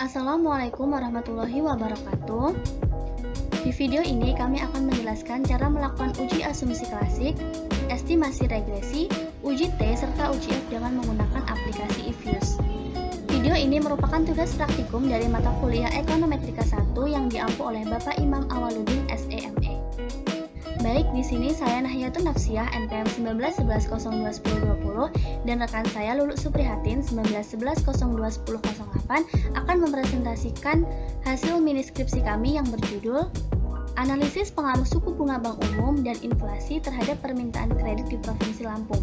Assalamualaikum warahmatullahi wabarakatuh. Di video ini kami akan menjelaskan cara melakukan uji asumsi klasik, estimasi regresi, uji T, serta uji F dengan menggunakan aplikasi eViews. Video ini merupakan tugas praktikum dari mata kuliah Ekonometrika 1 yang diampu oleh Bapak Imam Awaludin SEME. Baik, di sini saya Nahyatun Nafsiyah NPM 1911021020 dan rekan saya Lulu Suprihatin 1911021008 akan mempresentasikan hasil mini skripsi kami yang berjudul Analisis Pengaruh Suku Bunga Bank Umum dan Inflasi Terhadap Permintaan Kredit di Provinsi Lampung.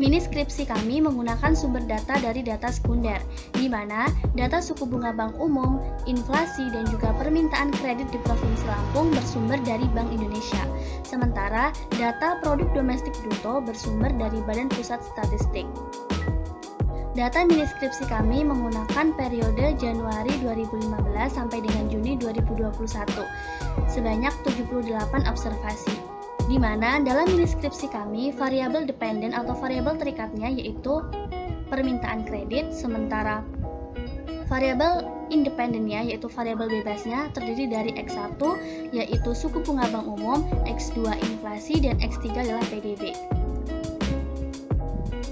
Mini skripsi kami menggunakan sumber data dari data sekunder, di mana data suku bunga bank umum, inflasi, dan juga permintaan kredit di Provinsi Lampung bersumber dari Bank Indonesia. Sementara data produk domestik bruto bersumber dari Badan Pusat Statistik. Data mini skripsi kami menggunakan periode Januari 2015 sampai dengan Juni 2021, sebanyak 78 observasi. Di mana dalam mini skripsi kami variabel dependen atau variabel terikatnya yaitu permintaan kredit, sementara variabel independennya yaitu variabel bebasnya terdiri dari X1 yaitu suku bunga bank umum, X2 inflasi, dan X3 adalah PDB.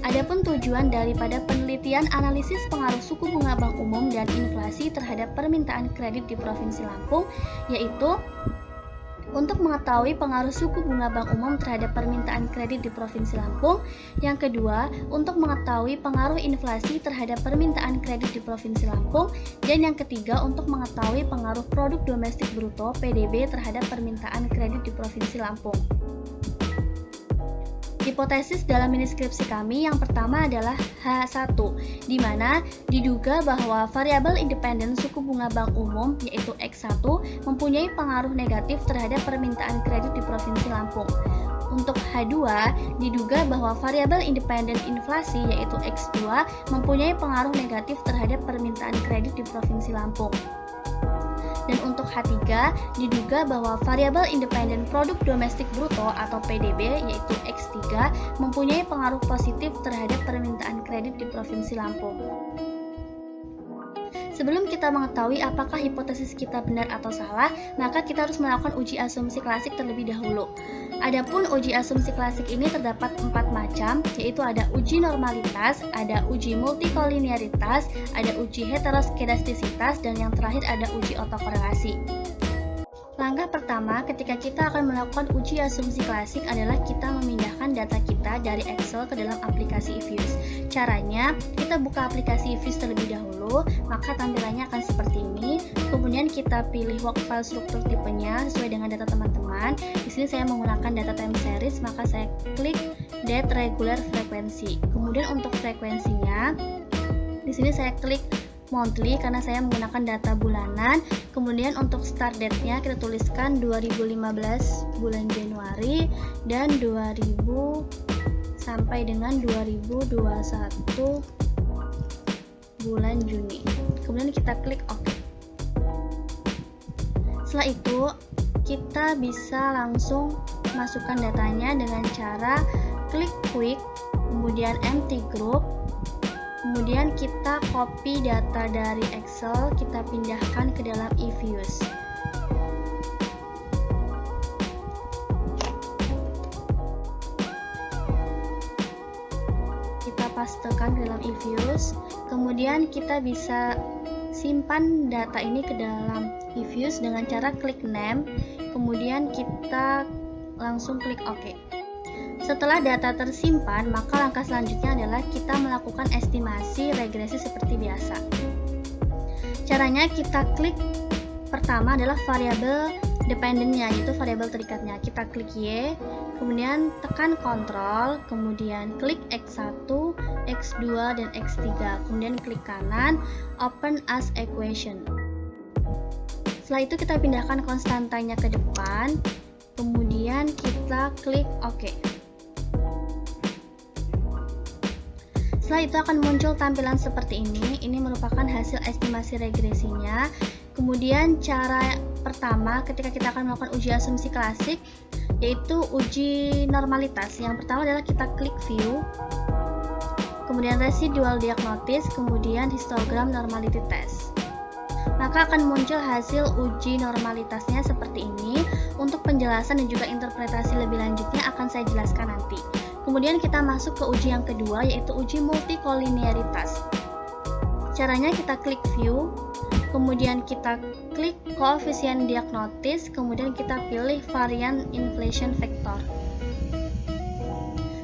Adapun tujuan daripada penelitian analisis pengaruh suku bunga bank umum dan inflasi terhadap permintaan kredit di Provinsi Lampung yaitu untuk mengetahui pengaruh suku bunga bank umum terhadap permintaan kredit di Provinsi Lampung. Yang kedua, untuk mengetahui pengaruh inflasi terhadap permintaan kredit di Provinsi Lampung. Dan yang ketiga, untuk mengetahui pengaruh produk domestik bruto (PDB) terhadap permintaan kredit di Provinsi Lampung. Hipotesis dalam mini skripsi kami yang pertama adalah H1, di mana diduga bahwa variabel independen suku bunga bank umum yaitu X1 mempunyai pengaruh negatif terhadap permintaan kredit di Provinsi Lampung. Untuk H2, diduga bahwa variabel independen inflasi yaitu X2 mempunyai pengaruh negatif terhadap permintaan kredit di Provinsi Lampung. Dan untuk H3, diduga bahwa variabel independen produk domestik bruto atau PDB yaitu X3 mempunyai pengaruh positif terhadap permintaan kredit di Provinsi Lampung. Sebelum kita mengetahui apakah hipotesis kita benar atau salah, maka kita harus melakukan uji asumsi klasik terlebih dahulu. Adapun uji asumsi klasik ini terdapat 4 macam, yaitu ada uji normalitas, ada uji multikolinearitas, ada uji heteroskedastisitas, dan yang terakhir ada uji otokorelasi. Langkah pertama ketika kita akan melakukan uji asumsi klasik adalah kita memindahkan data kita dari Excel ke dalam aplikasi eViews. Caranya, kita buka aplikasi eViews terlebih dahulu, maka tampilannya akan seperti ini. Kemudian kita pilih work file struktur tipenya sesuai dengan data teman-teman. Di sini saya menggunakan data time series, maka saya klik date regular frequency. Kemudian untuk frekuensinya, di sini saya klik monthly karena saya menggunakan data bulanan. Kemudian untuk start date-nya kita tuliskan 2015 bulan Januari dan 2000 sampai dengan 2021 bulan Juni. Kemudian kita klik OK. Setelah itu kita bisa langsung masukkan datanya dengan cara klik quick, kemudian empty group. Kemudian kita copy data dari Excel, kita pindahkan ke dalam eViews. Kita pastekan ke dalam eViews. Kemudian kita bisa simpan data ini ke dalam eViews dengan cara klik name. Kemudian kita langsung klik OK. Setelah data tersimpan, maka langkah selanjutnya adalah kita melakukan estimasi regresi seperti biasa. Caranya kita klik pertama adalah variabel dependennya, yaitu variabel terikatnya. Kita klik Y, kemudian tekan Ctrl, kemudian klik X1, X2, dan X3. Kemudian klik kanan, Open as Equation. Setelah itu kita pindahkan konstantanya ke depan, kemudian kita klik OK. Setelah itu akan muncul tampilan seperti ini. Ini merupakan hasil estimasi regresinya. Kemudian cara pertama ketika kita akan melakukan uji asumsi klasik yaitu uji normalitas. Yang pertama adalah kita klik view. kemudian residual diagnosis, kemudian histogram normality test. Maka akan muncul hasil uji normalitasnya seperti ini. Untuk penjelasan dan juga interpretasi lebih lanjutnya akan saya jelaskan nanti. Kemudian kita masuk ke uji yang kedua, yaitu uji multikolinearitas. Caranya kita klik view, kemudian kita klik koefisien diagnosis, kemudian kita pilih varian inflation vector.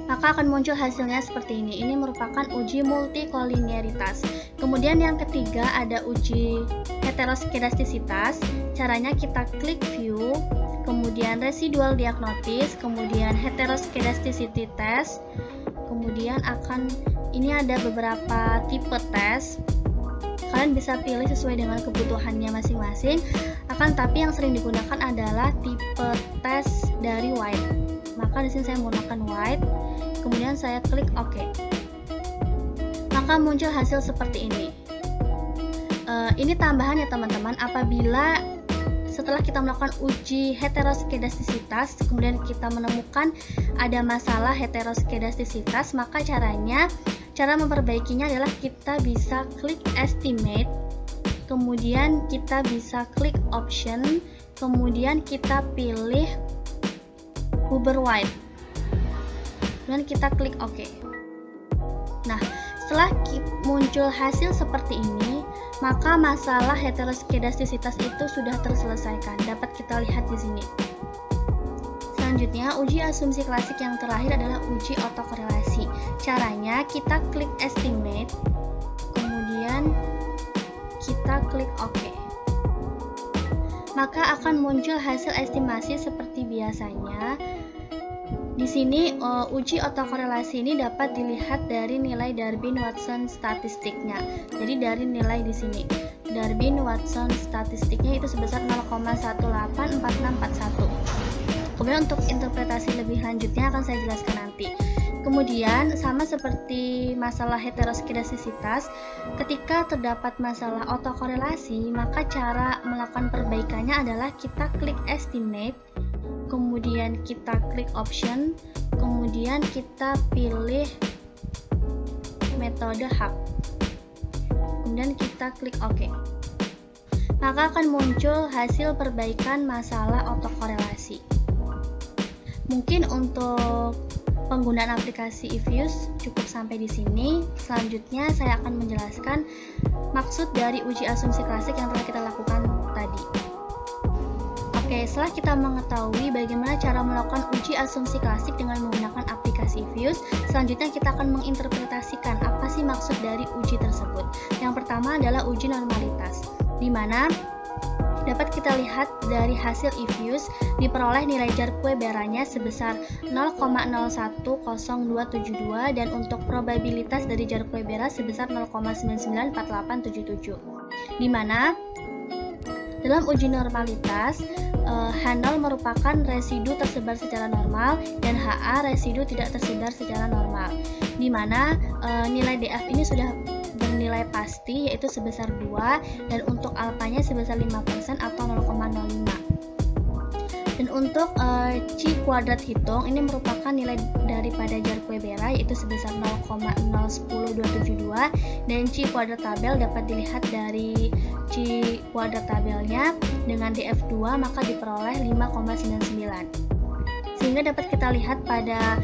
Maka akan muncul hasilnya seperti ini. Ini merupakan uji multikolinearitas. Kemudian yang ketiga ada uji heteroskedastisitas. Caranya kita klik view, kemudian residual diagnosis, kemudian heteroskedasticity test. Kemudian ini ada beberapa tipe tes. Kalian bisa pilih sesuai dengan kebutuhannya masing-masing. Tapi yang sering digunakan adalah tipe tes dari white. Maka di sini saya menggunakan white. Kemudian saya klik OK. Maka muncul hasil seperti ini. Ini tambahan ya teman-teman. Apabila setelah kita melakukan uji heteroskedastisitas, kemudian kita menemukan ada masalah heteroskedastisitas, maka cara memperbaikinya adalah kita bisa klik estimate, kemudian kita bisa klik option, kemudian kita pilih Huber White, dan kita klik OK. Nah, setelah muncul hasil seperti ini, maka masalah heteroskedastisitas itu sudah terselesaikan. Dapat kita lihat di sini. Selanjutnya, uji asumsi klasik yang terakhir adalah uji otokorelasi. Caranya kita klik estimate, kemudian kita klik OK. Maka akan muncul hasil estimasi seperti biasanya. Di sini uji otokorelasi ini dapat dilihat dari nilai Darwin-Watson statistiknya. Jadi dari nilai di sini, Darwin-Watson statistiknya itu sebesar 0,184641. Kemudian untuk interpretasi lebih lanjutnya akan saya jelaskan nanti. Kemudian sama seperti masalah heteroskedastisitas, ketika terdapat masalah otokorelasi, maka cara melakukan perbaikannya adalah kita klik estimate, kemudian kita klik option, kemudian kita pilih metode HAP, kemudian kita klik OK. Maka akan muncul hasil perbaikan masalah otokorelasi. Mungkin untuk penggunaan aplikasi eViews cukup sampai di sini. Selanjutnya saya akan menjelaskan maksud dari uji asumsi klasik yang telah kita lakukan tadi. Oke, setelah kita mengetahui bagaimana cara melakukan uji asumsi klasik dengan menggunakan aplikasi eViews, selanjutnya kita akan menginterpretasikan apa sih maksud dari uji tersebut. Yang pertama adalah uji normalitas, di mana dapat kita lihat dari hasil eViews diperoleh nilai Jar-Queberanya sebesar 0,010272 dan untuk probabilitas dari Jar-Quebera sebesar 0,994877. Di mana dalam uji normalitas, H0 merupakan residu tersebar secara normal dan HA residu tidak tersebar secara normal. Di mana nilai DF ini sudah bernilai pasti yaitu sebesar 2 dan untuk alfanya sebesar 5% atau 0,05. Dan untuk C kuadrat hitung ini merupakan nilai daripada Jar-Quebera yaitu sebesar 0,010272 dan C kuadrat tabel dapat dilihat dari C kuadrat tabelnya dengan DF2 maka diperoleh 5,99. Sehingga dapat kita lihat pada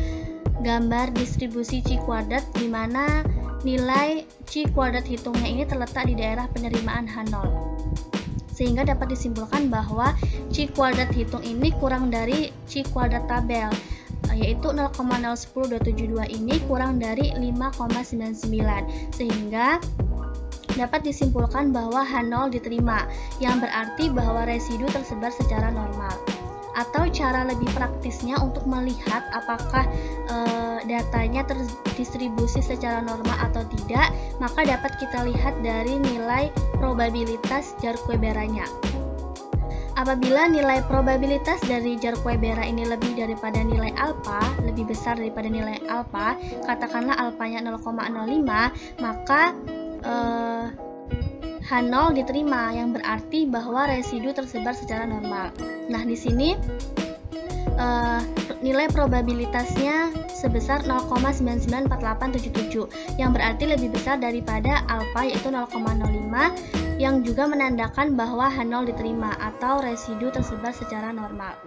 gambar distribusi C kuadrat di mana nilai C kuadrat hitungnya ini terletak di daerah penerimaan H0. Sehingga dapat disimpulkan bahwa C kuadrat hitung ini kurang dari C kuadrat tabel, yaitu 0,010272 ini kurang dari 5,99, sehingga dapat disimpulkan bahwa H0 diterima, yang berarti bahwa residu tersebar secara normal. Atau cara lebih praktisnya untuk melihat apakah datanya terdistribusi secara normal atau tidak, maka dapat kita lihat dari nilai probabilitas Jar-Queberanya. Apabila nilai probabilitas dari Jar-Quebera ini lebih daripada nilai alfa, lebih besar daripada nilai alfa, katakanlah alfanya 0,05, maka H0 diterima, yang berarti bahwa residu tersebar secara normal. Nah, di sini nilai probabilitasnya sebesar 0,994877 yang berarti lebih besar daripada alfa yaitu 0,05 yang juga menandakan bahwa H0 diterima atau residu tersebar secara normal.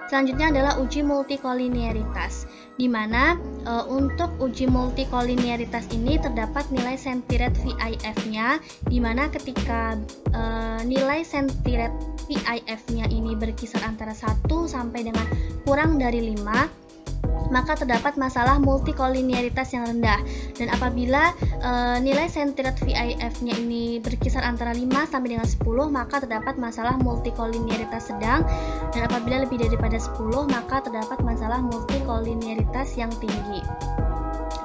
Selanjutnya adalah uji multikolinearitas, di mana untuk uji multikolinearitas ini terdapat nilai sentiret VIF-nya, di mana ketika nilai sentiret VIF-nya ini berkisar antara 1 sampai dengan kurang dari 5, maka terdapat masalah multikolinearitas yang rendah. Dan apabila nilai sentiret VIF-nya ini berkisar antara 5 sampai dengan 10, maka terdapat masalah multikolinearitas sedang. Dan apabila lebih daripada 10, maka terdapat masalah multikolinearitas yang tinggi.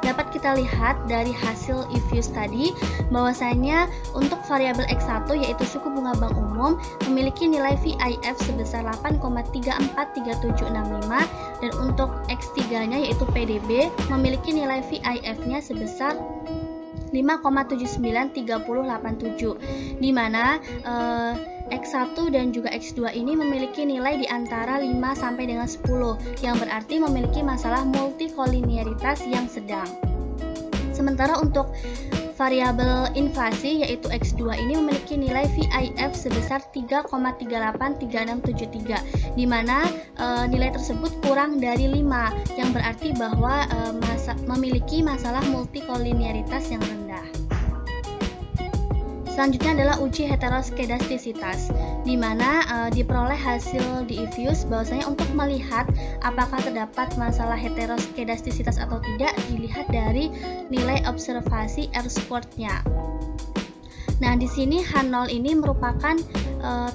Dapat kita lihat dari hasil Ifuse tadi bahwasanya untuk variabel X1 yaitu suku bunga bank umum memiliki nilai VIF sebesar 8,343765 dan untuk X3-nya yaitu PDB memiliki nilai VIF-nya sebesar 5,793087, di mana X1 dan juga X2 ini memiliki nilai di antara 5 sampai dengan 10 yang berarti memiliki masalah multikolinearitas yang sedang. Sementara untuk variabel inflasi yaitu X2 ini memiliki nilai VIF sebesar 3,383673, di mana nilai tersebut kurang dari 5 yang berarti bahwa memiliki masalah multikolinearitas yang rendah. Selanjutnya adalah uji heteroskedastisitas, di mana diperoleh hasil di Ifuse bahwasanya untuk melihat apakah terdapat masalah heteroskedastisitas atau tidak dilihat dari nilai observasi R-squared-nya. Nah, di sini H0 ini merupakan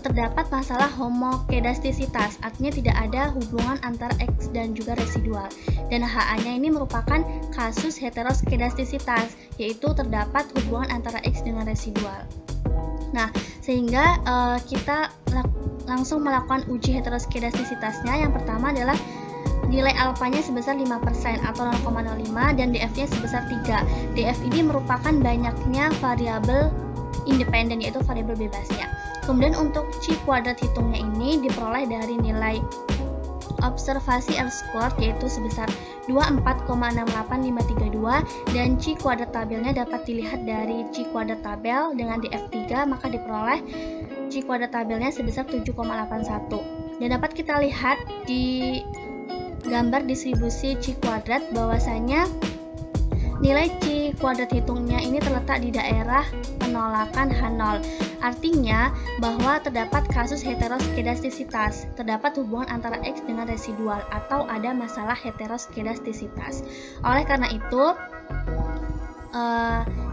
terdapat masalah homokedastisitas, artinya tidak ada hubungan antara X dan juga residual. Dan HA-nya ini merupakan kasus heteroskedastisitas, yaitu terdapat hubungan antara X dengan residual. Nah, sehingga kita langsung melakukan uji heteroskedastisitasnya. Yang pertama adalah nilai alfanya sebesar 5% atau 0,05 dan DF-nya sebesar 3. DF ini merupakan banyaknya variabel independen yaitu variabel bebasnya. Kemudian untuk C kuadrat hitungnya ini diperoleh dari nilai observasi R-squared yaitu sebesar 24,685532 dan C kuadrat tabelnya dapat dilihat dari C kuadrat tabel dengan DF3, maka diperoleh C kuadrat tabelnya sebesar 7,81. Dan dapat kita lihat di gambar distribusi C kuadrat bahwasanya nilai C kuadrat hitungnya ini terletak di daerah penolakan H0. Artinya bahwa terdapat kasus heteroskedastisitas, terdapat hubungan antara X dengan residual atau ada masalah heteroskedastisitas. Oleh karena itu,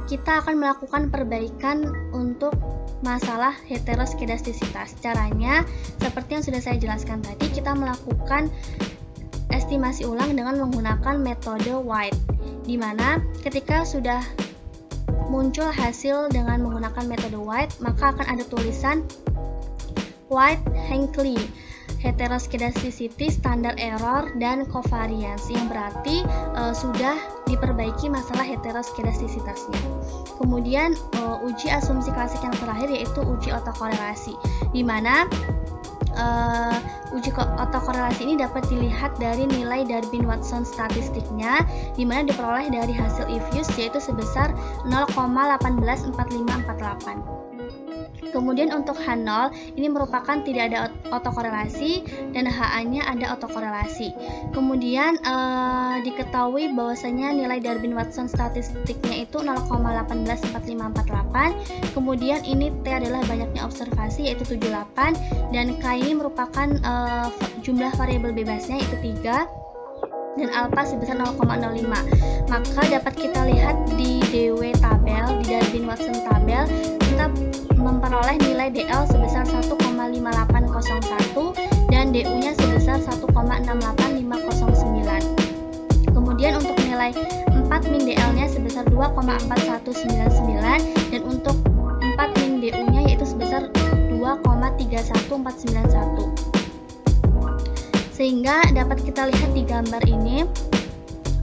kita akan melakukan perbaikan untuk masalah heteroskedastisitas. Caranya seperti yang sudah saya jelaskan tadi, kita melakukan estimasi ulang dengan menggunakan metode White, di mana ketika sudah muncul hasil dengan menggunakan metode White, maka akan ada tulisan White-Hankley, heteroskedasticity, standard error, dan covariance, yang berarti sudah diperbaiki masalah heteroskedastisitasnya. Kemudian uji asumsi klasik yang terakhir yaitu uji otokorelasi, di mana uji otokorelasi ini dapat dilihat dari nilai Darwin-Watson statistiknya, di mana diperoleh dari hasil Ifuse yaitu sebesar 0,184548. Kemudian untuk H0 ini merupakan tidak ada otokorelasi dan HA-nya ada otokorelasi. Kemudian diketahui bahwasanya nilai Darwin-Watson statistiknya itu 0,184548. Kemudian ini T adalah banyaknya observasi yaitu 78 dan K ini merupakan jumlah variabel bebasnya yaitu 3 dan alfa sebesar 0,05. Maka dapat kita lihat di DW tabel, di Darwin-Watson tabel, kita memperoleh nilai DL sebesar 1,5801 dan DU-nya sebesar 1,68509. Kemudian untuk nilai 4 min DL-nya sebesar 2,4199 dan untuk 4 min DU-nya yaitu sebesar 2,31491. Sehingga dapat kita lihat di gambar ini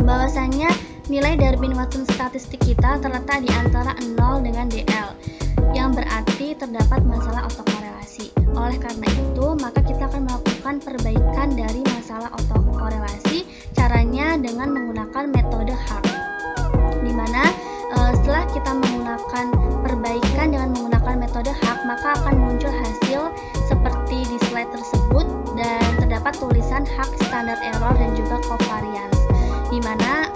bahwasanya nilai Darwin-Watson statistik kita terletak di antara 0 dengan DL. yang berarti terdapat masalah autokorelasi. Oleh karena itu, maka kita akan melakukan perbaikan dari masalah autokorelasi. Caranya dengan menggunakan metode HAQ, di mana setelah kita menggunakan perbaikan dengan menggunakan metode HAQ, maka akan muncul hasil seperti di slide tersebut, dan terdapat tulisan HAQ standard error dan juga covariance, di mana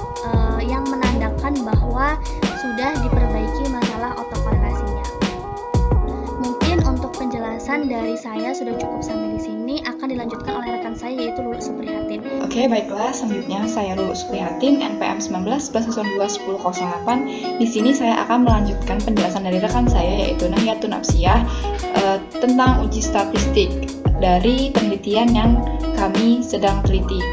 yang menandakan bahwa sudah diperbaiki masalah autokorelasinya. Mungkin untuk penjelasan dari saya sudah cukup sampai di sini, akan dilanjutkan oleh rekan saya yaitu Lulu Suprihatin. Oke, baiklah, selanjutnya saya Lulu Suprihatin, NPM 19/21008. Di sini saya akan melanjutkan penjelasan dari rekan saya yaitu Nahyatun Apsiyah tentang uji statistik dari penelitian yang kami sedang teliti.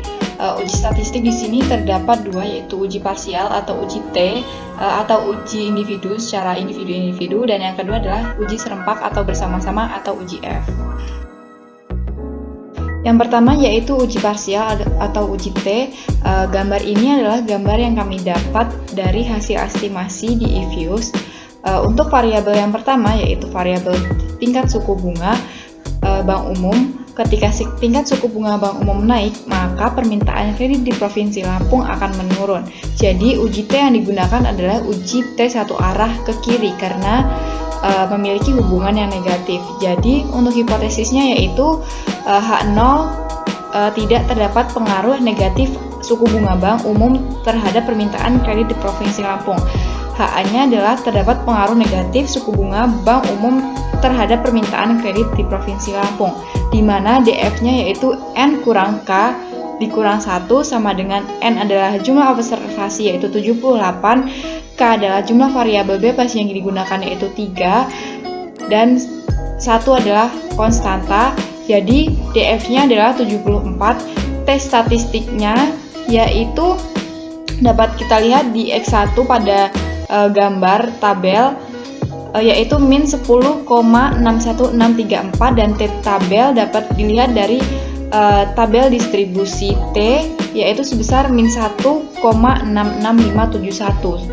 Uji statistik di sini terdapat dua, yaitu uji parsial atau uji T atau uji individu secara individu-individu, dan yang kedua adalah uji serempak atau bersama-sama atau uji F. Yang pertama yaitu uji parsial atau uji T. Gambar ini adalah gambar yang kami dapat dari hasil estimasi di eViews. Untuk variabel yang pertama yaitu variabel tingkat suku bunga bank umum. Ketika tingkat suku bunga bank umum naik, maka permintaan kredit di Provinsi Lampung akan menurun. Jadi uji T yang digunakan adalah uji T satu arah ke kiri karena memiliki hubungan yang negatif. Jadi untuk hipotesisnya yaitu H0 tidak terdapat pengaruh negatif suku bunga bank umum terhadap permintaan kredit di Provinsi Lampung. HA-nya adalah terdapat pengaruh negatif suku bunga bank umum terhadap permintaan kredit di Provinsi Lampung, di mana DF-nya yaitu N kurang K dikurang 1 sama dengan N adalah jumlah observasi yaitu 78, K adalah jumlah variabel bebas yang digunakan yaitu 3, dan 1 adalah konstanta. Jadi DF-nya adalah 74. Tes statistiknya yaitu dapat kita lihat di X1 pada gambar tabel yaitu min 10,61634, dan T tabel dapat dilihat dari tabel distribusi T yaitu sebesar min 1,66571,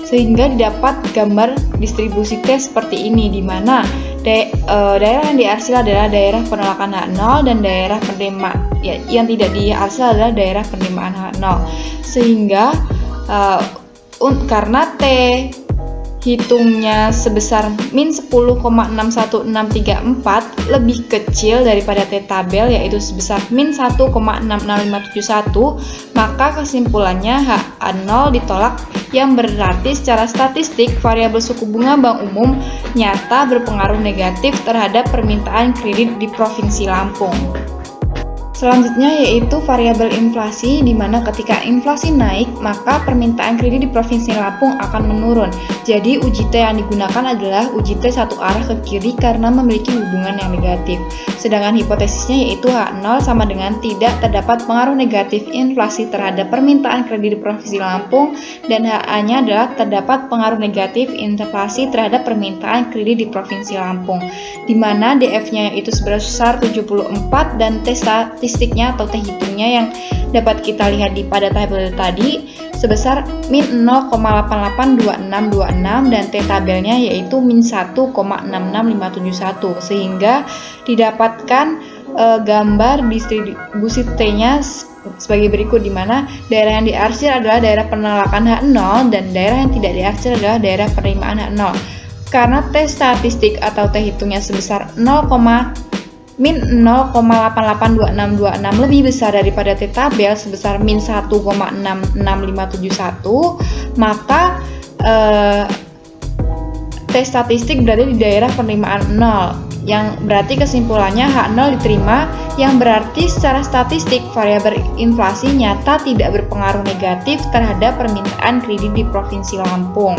sehingga didapat gambar distribusi T seperti ini, di mana daerah yang diarsil adalah daerah penolakan H0 dan daerah penerima yang tidak diarsil adalah daerah penerimaan H0, sehingga karena T hitungnya sebesar min 10,61634 lebih kecil daripada T tabel yaitu sebesar min 1,66571, maka kesimpulannya H0 ditolak, yang berarti secara statistik variabel suku bunga bank umum nyata berpengaruh negatif terhadap permintaan kredit di Provinsi Lampung. Selanjutnya yaitu variabel inflasi, di mana ketika inflasi naik maka permintaan kredit di Provinsi Lampung akan menurun. Jadi uji T yang digunakan adalah uji T satu arah ke kiri karena memiliki hubungan yang negatif. Sedangkan hipotesisnya yaitu H0 sama dengan tidak terdapat pengaruh negatif inflasi terhadap permintaan kredit di Provinsi Lampung, dan HA-nya adalah terdapat pengaruh negatif inflasi terhadap permintaan kredit di Provinsi Lampung, di mana DF-nya yaitu sebesar 74 dan T statistiknya atau T hitungnya yang dapat kita lihat di pada tabel tadi sebesar min 0,882626 dan T tabelnya yaitu min 1,66571, sehingga didapatkan gambar distribusi T-nya sebagai berikut, di mana daerah yang diarsir adalah daerah penolakan H0 dan daerah yang tidak diarsir adalah daerah penerimaan H0. Karena T statistik atau T hitungnya sebesar min 0,882626 lebih besar daripada T tabel sebesar min 1,66571, maka T statistik berada di daerah penerimaan 0, yang berarti kesimpulannya H0 diterima, yang berarti secara statistik variabel inflasi nyata tidak berpengaruh negatif terhadap permintaan kredit di Provinsi Lampung.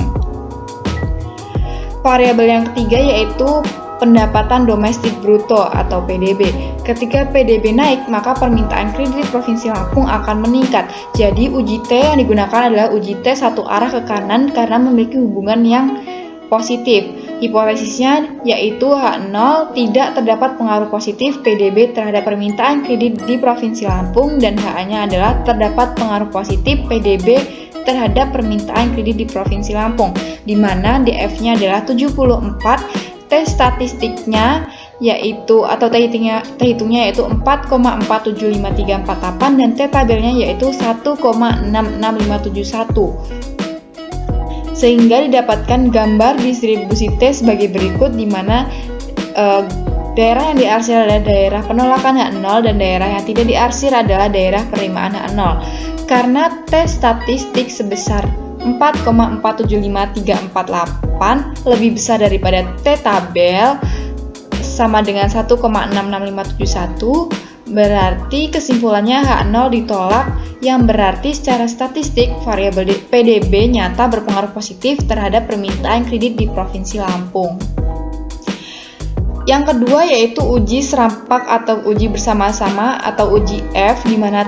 Variabel yang ketiga yaitu pendapatan domestik bruto atau PDB. Ketika PDB naik, maka permintaan kredit di Provinsi Lampung akan meningkat. Jadi uji T yang digunakan adalah uji T satu arah ke kanan karena memiliki hubungan yang positif. Hipotesisnya yaitu H0 tidak terdapat pengaruh positif PDB terhadap permintaan kredit di Provinsi Lampung, dan HA-nya adalah terdapat pengaruh positif PDB terhadap permintaan kredit di Provinsi Lampung, di mana DF-nya adalah 74, T statistiknya yaitu atau T hitungnya yaitu 4,47538 dan T tabelnya yaitu 1,66571. Sehingga didapatkan gambar distribusi T sebagai berikut, di mana daerah yang diarsir adalah daerah penolakan hak 0 dan daerah yang tidak diarsir adalah daerah penerimaan hak 0. Karena T statistik sebesar 4,475348 lebih besar daripada T tabel sama dengan 1,66571, berarti kesimpulannya H0 ditolak, yang berarti secara statistik variabel PDB nyata berpengaruh positif terhadap permintaan kredit di Provinsi Lampung. Yang kedua yaitu uji serampak atau uji bersama-sama atau uji F, di mana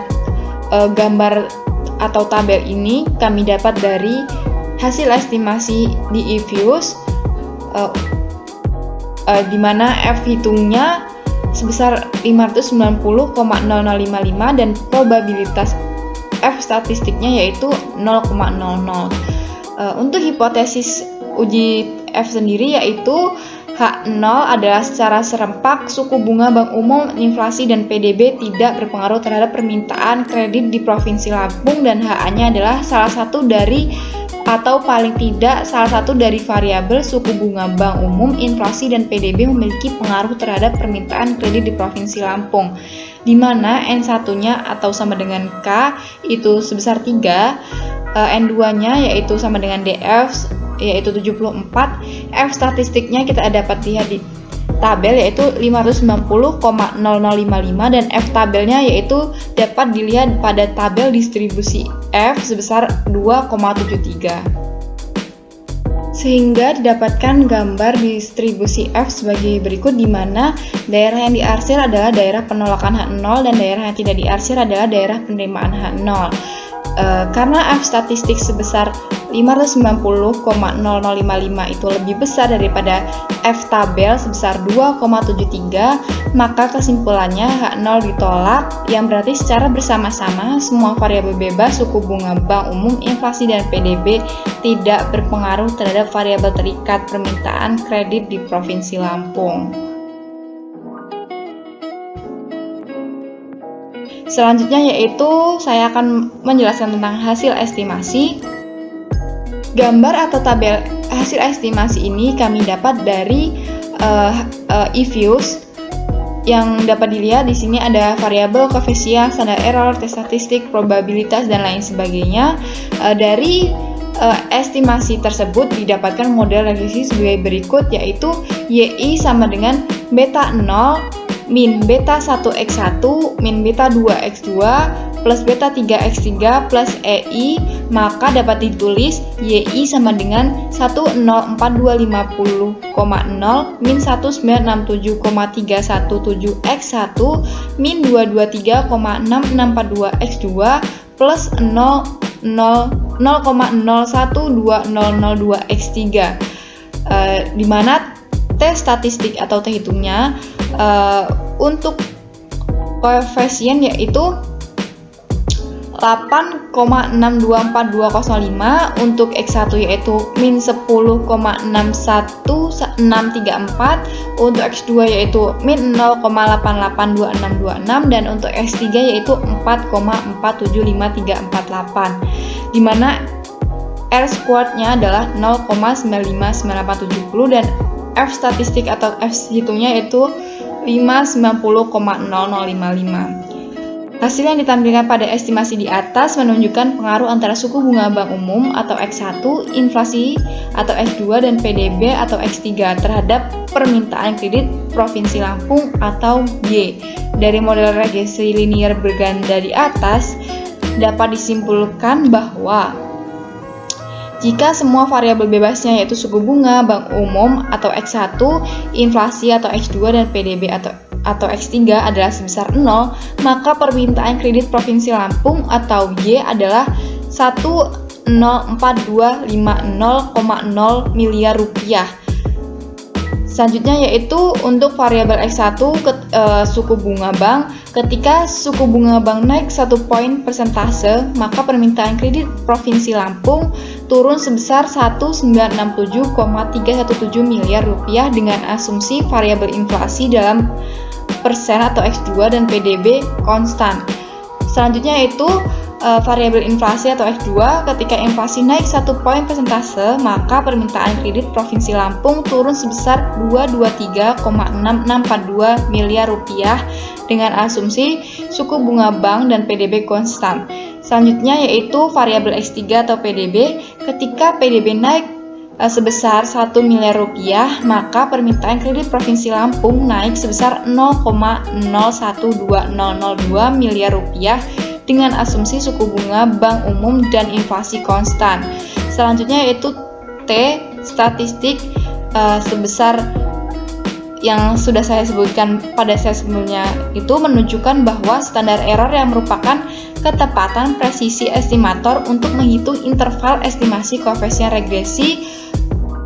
gambar atau tabel ini kami dapat dari hasil estimasi di eViews, di mana F hitungnya sebesar 590,0055 dan probabilitas F statistiknya yaitu 0,00. Untuk hipotesis uji F sendiri yaitu H0 adalah secara serempak suku bunga bank umum, inflasi, dan PDB tidak berpengaruh terhadap permintaan kredit di Provinsi Lampung, dan HA-nya adalah salah satu dari atau paling tidak salah satu dari variabel suku bunga bank umum, inflasi, dan PDB memiliki pengaruh terhadap permintaan kredit di Provinsi Lampung, di mana N1-nya atau sama dengan K itu sebesar 3, N2-nya yaitu sama dengan DF yaitu 74, F statistiknya kita dapat lihat di tabel yaitu 590,0055 dan F tabelnya yaitu dapat dilihat pada tabel distribusi F sebesar 2,73. Sehingga didapatkan gambar distribusi F sebagai berikut, di mana daerah yang diarsir adalah daerah penolakan hak 0 dan daerah yang tidak diarsir adalah daerah penerimaan hak 0. Karena F statistik sebesar 590,0055 itu lebih besar daripada F tabel sebesar 2,73, maka kesimpulannya H0 ditolak, yang berarti secara bersama-sama semua variabel bebas suku bunga bank umum, inflasi, dan PDB tidak berpengaruh terhadap variabel terikat permintaan kredit di Provinsi Lampung. Selanjutnya yaitu saya akan menjelaskan tentang hasil estimasi. Gambar atau tabel hasil estimasi ini kami dapat dari eViews, yang dapat dilihat di sini ada variabel, koefisien, standar error, T statistik, probabilitas, dan lain sebagainya. Dari estimasi tersebut didapatkan model regresi sebagai berikut, yaitu YI sama dengan beta 0 min beta 1x1 min beta 2x2 plus beta 3x3 plus EI, maka dapat ditulis YI sama dengan 1042550,0 min 1967,317x1 min 223,6642x2 plus 0,01202x3, di mana T statistik atau T hitungnya untuk koefisien yaitu 8,624205, untuk X1 yaitu min 10,61634, untuk X2 yaitu min 0,882626, dan untuk X3 yaitu 4,475348, di mana R squared-nya adalah 0,959870 dan F statistik atau F hitungnya itu 590,0055. Hasil yang ditampilkan pada estimasi di atas menunjukkan pengaruh antara suku bunga bank umum atau X1, inflasi atau X2, dan PDB atau X3 terhadap permintaan kredit Provinsi Lampung atau Y. Dari model regresi linear berganda di atas dapat disimpulkan bahwa jika semua variabel bebasnya yaitu suku bunga bank umum atau X1, inflasi atau X2, dan PDB atau X3 adalah sebesar 0, maka permintaan kredit Provinsi Lampung atau Y adalah 104.250,0 miliar rupiah. Selanjutnya yaitu untuk variabel X1 suku bunga bank. Ketika suku bunga bank naik 1 poin persentase, maka permintaan kredit Provinsi Lampung turun sebesar 1967,317 miliar rupiah dengan asumsi variabel inflasi dalam persen atau X2 dan PDB konstan. Selanjutnya yaitu variabel inflasi atau F2, ketika inflasi naik 1 poin persentase, maka permintaan kredit Provinsi Lampung turun sebesar 223,6642 miliar rupiah dengan asumsi suku bunga bank dan PDB konstan. Selanjutnya yaitu variabel X3 atau PDB, ketika PDB naik sebesar 1 miliar rupiah, maka permintaan kredit Provinsi Lampung naik sebesar 0,012002 miliar rupiah dengan asumsi suku bunga bank umum dan inflasi konstan. Selanjutnya yaitu T, statistik sebesar yang sudah saya sebutkan pada slide sebelumnya itu menunjukkan bahwa standar error yang merupakan ketepatan presisi estimator untuk menghitung interval estimasi koefisien regresi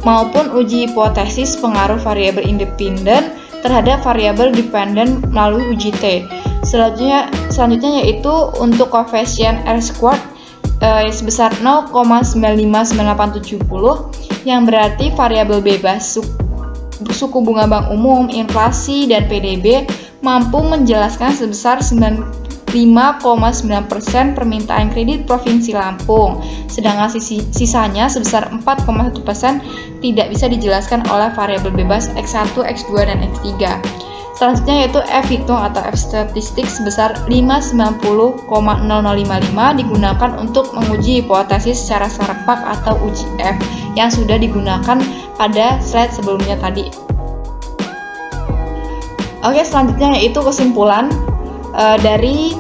maupun uji hipotesis pengaruh variabel independen terhadap variabel dependen melalui uji T. Selanjutnya yaitu untuk koefisien R-squared sebesar 0,959870 yang berarti variabel bebas suku bunga bank umum, inflasi, dan PDB mampu menjelaskan sebesar 5,9% permintaan kredit Provinsi Lampung, sedangkan sisanya sebesar 4,1% tidak bisa dijelaskan oleh variabel bebas X1, X2, dan X3. Selanjutnya yaitu F hitung atau F statistik sebesar 590,0055 digunakan untuk menguji hipotesis secara serempak atau uji F yang sudah digunakan pada slide sebelumnya tadi. Oke, selanjutnya yaitu kesimpulan dari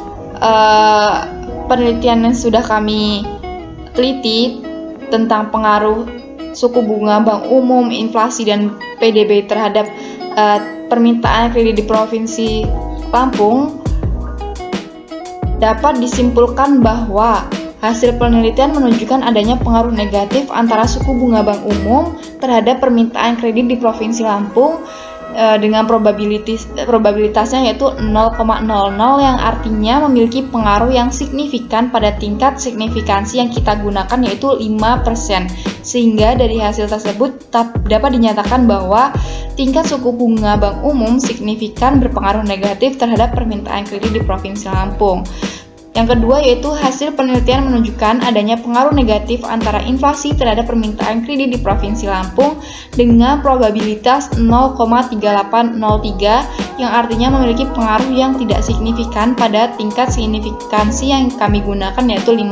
penelitian yang sudah kami teliti tentang pengaruh suku bunga bank umum, inflasi, dan PDB terhadap permintaan kredit di Provinsi Lampung. Dapat disimpulkan bahwa hasil penelitian menunjukkan adanya pengaruh negatif antara suku bunga bank umum terhadap permintaan kredit di Provinsi Lampung dengan probabilitasnya yaitu 0,00 yang artinya memiliki pengaruh yang signifikan pada tingkat signifikansi yang kita gunakan yaitu 5%. Sehingga dari hasil tersebut dapat dinyatakan bahwa tingkat suku bunga bank umum signifikan berpengaruh negatif terhadap permintaan kredit di Provinsi Lampung. Yang kedua yaitu hasil penelitian menunjukkan adanya pengaruh negatif antara inflasi terhadap permintaan kredit di Provinsi Lampung dengan probabilitas 0,3803 yang artinya memiliki pengaruh yang tidak signifikan pada tingkat signifikansi yang kami gunakan yaitu 5%.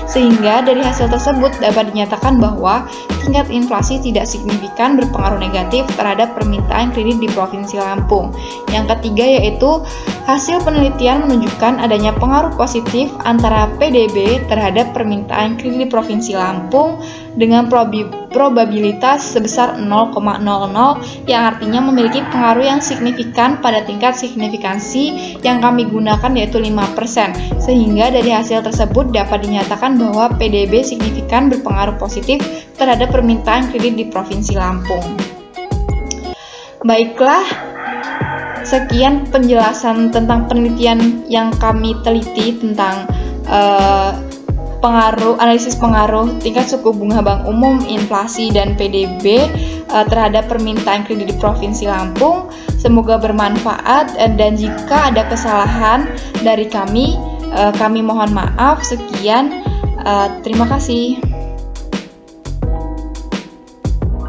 Sehingga dari hasil tersebut dapat dinyatakan bahwa tingkat inflasi tidak signifikan berpengaruh negatif terhadap permintaan kredit di Provinsi Lampung. Yang ketiga yaitu hasil penelitian menunjukkan adanya pengaruh positif antara PDB terhadap permintaan kredit di Provinsi Lampung dengan probabilitas sebesar 0,00 yang artinya memiliki pengaruh yang signifikan pada tingkat signifikansi yang kami gunakan yaitu 5%. Sehingga dari hasil tersebut dapat dinyatakan bahwa PDB signifikan berpengaruh positif terhadap permintaan kredit di Provinsi Lampung. Baiklah, sekian penjelasan tentang penelitian yang kami teliti tentang analisis pengaruh tingkat suku bunga bank umum, inflasi, dan PDB terhadap permintaan kredit di Provinsi Lampung. Semoga bermanfaat dan jika ada kesalahan dari kami mohon maaf. Sekian, terima kasih.